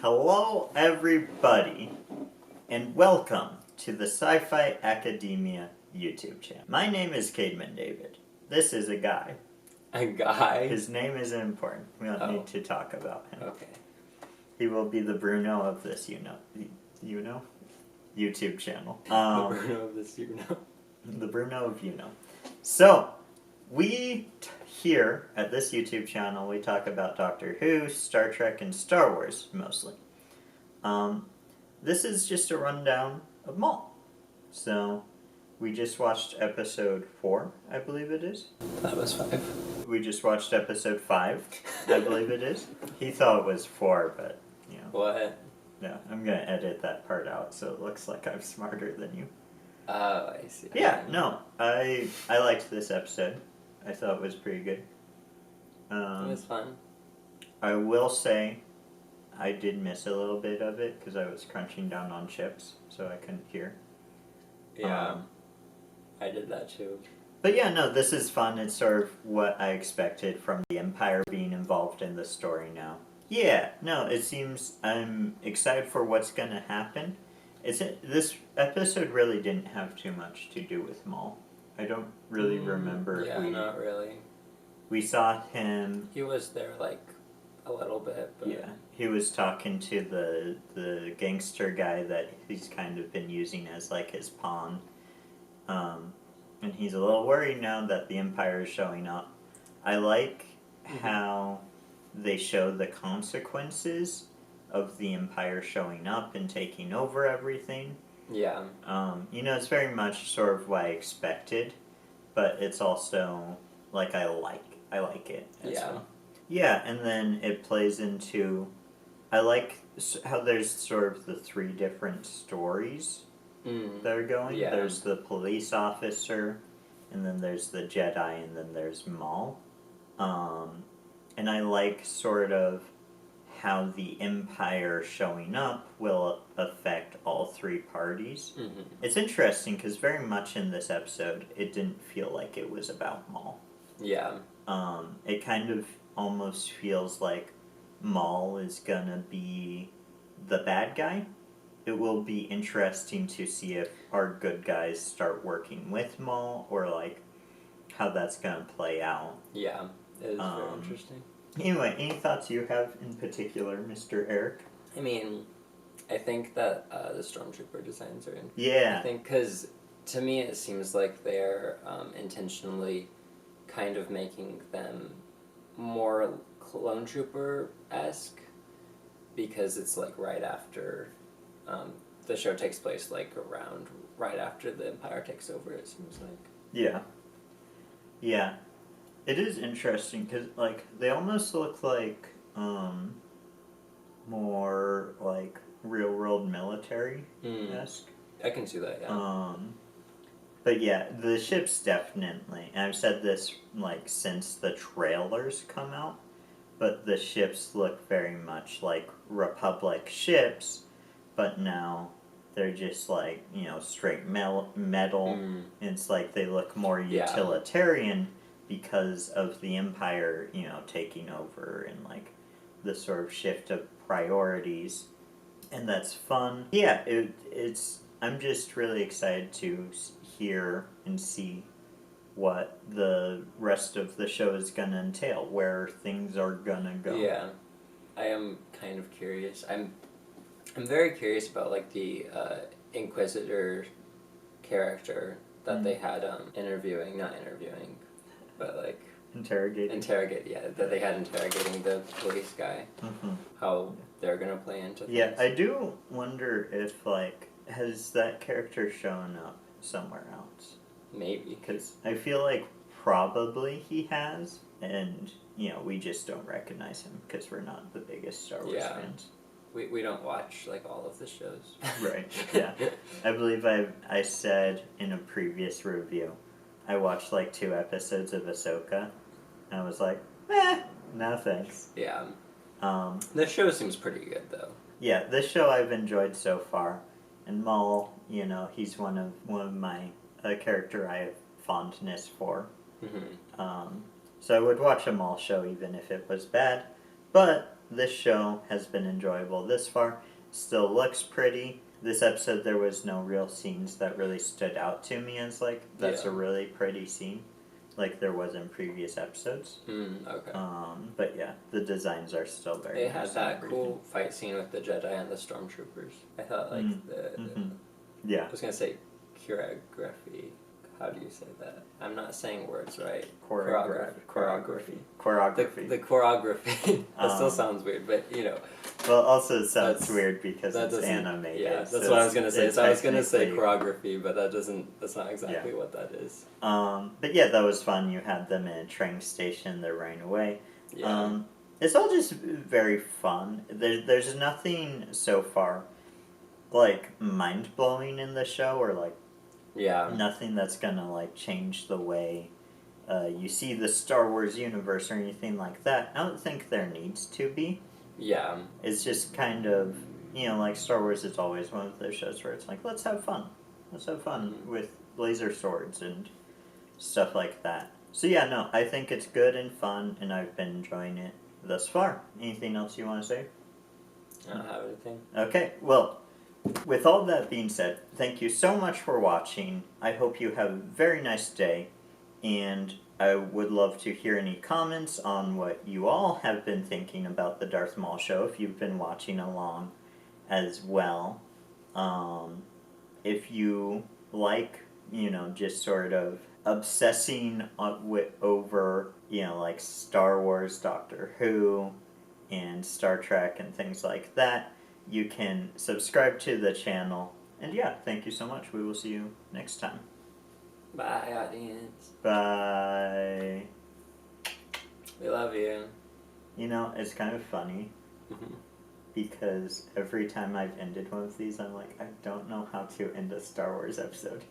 Hello, everybody, and welcome to the Sci-Fi Academia YouTube channel. My name is Caedmon David. This is a guy. A guy? His name isn't important. We don't need to talk about him. Okay. He will be the Bruno of this, YouTube channel. The Bruno of this, The Bruno of So, here at this YouTube channel, we talk about Doctor Who, Star Trek, and Star Wars, mostly. This is just a rundown of Maul. So, we just watched episode 4, I believe it is. That was 5. We just watched episode 5, I believe it is. He thought it was 4, but, What? Yeah, I'm going to edit that part out so it looks like I'm smarter than you. Oh, I see. Yeah, no, I liked this episode. I thought it was pretty good. It was fun. I will say I did miss a little bit of it because I was crunching down on chips, so I couldn't hear. Yeah, I did that too. But yeah, no, this is fun. It's sort of what I expected from the Empire being involved in the story now. Yeah, no, it seems I'm excited for what's going to happen. This episode really didn't have too much to do with Maul. I don't really remember. Yeah, not really. We saw him. He was there like a little bit, but yeah, he was talking to the gangster guy that he's kind of been using as like his pawn, and he's a little worried now that the Empire is showing up. I like how they show the consequences of the Empire showing up and taking over everything. Yeah. It's very much sort of what I expected, but it's also like I like it as well. Yeah, and then it plays into, I like how there's sort of the 3 different stories that are going. Yeah. There's the police officer, and then there's the Jedi, and then there's Maul. And I like sort of how the Empire showing up will affect all 3 parties. Mm-hmm. It's interesting because very much in this episode, it didn't feel like it was about Maul. Yeah. It kind of almost feels like Maul is gonna be the bad guy. It will be interesting to see if our good guys start working with Maul or like how that's gonna play out. Yeah, it is very interesting. Anyway, any thoughts you have in particular, Mr. Aric? I mean, I think that the Stormtrooper designs are interesting. Yeah. I think because to me it seems like they're intentionally kind of making them more Clone Trooper-esque because it's like right after the show takes place, like around right after the Empire takes over, it seems like. Yeah. Yeah. It is interesting because, like, they almost look like more like real-world military-esque. I can see that, yeah. But yeah, the ships definitely, and I've said this, like, since the trailers come out, but the ships look very much like Republic ships, but now they're just, like, straight metal, and it's like they look more utilitarian because of the Empire, taking over and, like, the sort of shift of priorities, and that's fun. Yeah, I'm just really excited to hear and see what the rest of the show is gonna entail, where things are gonna go. Yeah, I am kind of curious. I'm very curious about like the Inquisitor character that they had not interviewing, but like interrogating, that they had interrogating the police guy. How they're gonna play into things. Yeah, I do wonder if like has that character shown up somewhere else? Maybe. Because I feel like probably he has, and, we just don't recognize him because we're not the biggest Star Wars fans. We don't watch, like, all of the shows. Right, yeah. I believe I said in a previous review, I watched, like, 2 episodes of Ahsoka, and I was like, no thanks. Yeah. The show seems pretty good, though. Yeah, this show I've enjoyed so far. And Maul, he's one of my character I have fondness for. So I would watch a Maul show even if it was bad. But this show has been enjoyable this far. Still looks pretty. This episode, there was no real scenes that really stood out to me as, like, that's a really pretty scene. Like there was in previous episodes. Okay. But yeah, the designs are still very They nice had that cool fight scene with the Jedi and the Stormtroopers. I thought, like, Yeah. I was going to say choreography. How do you say that? I'm not saying words right. Choreography. The choreography. That still sounds weird, but, you know. Well, also it sounds weird because it's animated. Yeah, that's so what I was going to say. So I was going to say technically choreography, but that's not exactly what that is. But yeah, that was fun. You had them in a train station. They're running away. Yeah. It's all just very fun. There's nothing so far, like, mind-blowing in the show, or, like, nothing that's gonna, like, change the way you see the Star Wars universe or anything like that. I don't think there needs to be. Yeah. It's just kind of, you know, like Star Wars is always one of those shows where it's like, let's have fun. Let's have fun with laser swords and stuff like that. So yeah, no, I think it's good and fun, and I've been enjoying it thus far. Anything else you want to say? I don't have anything. Okay, well, with all that being said, thank you so much for watching. I hope you have a very nice day, and I would love to hear any comments on what you all have been thinking about the Darth Maul show, if you've been watching along as well. If you like, you know, just sort of obsessing over, you know, like Star Wars, Doctor Who, and Star Trek and things like that, you can subscribe to the channel. And yeah, thank you so much. We will see you next time. Bye, audience. Bye. We love you. You know, it's kind of funny because every time I've ended one of these, I'm like, I don't know how to end a Star Wars episode.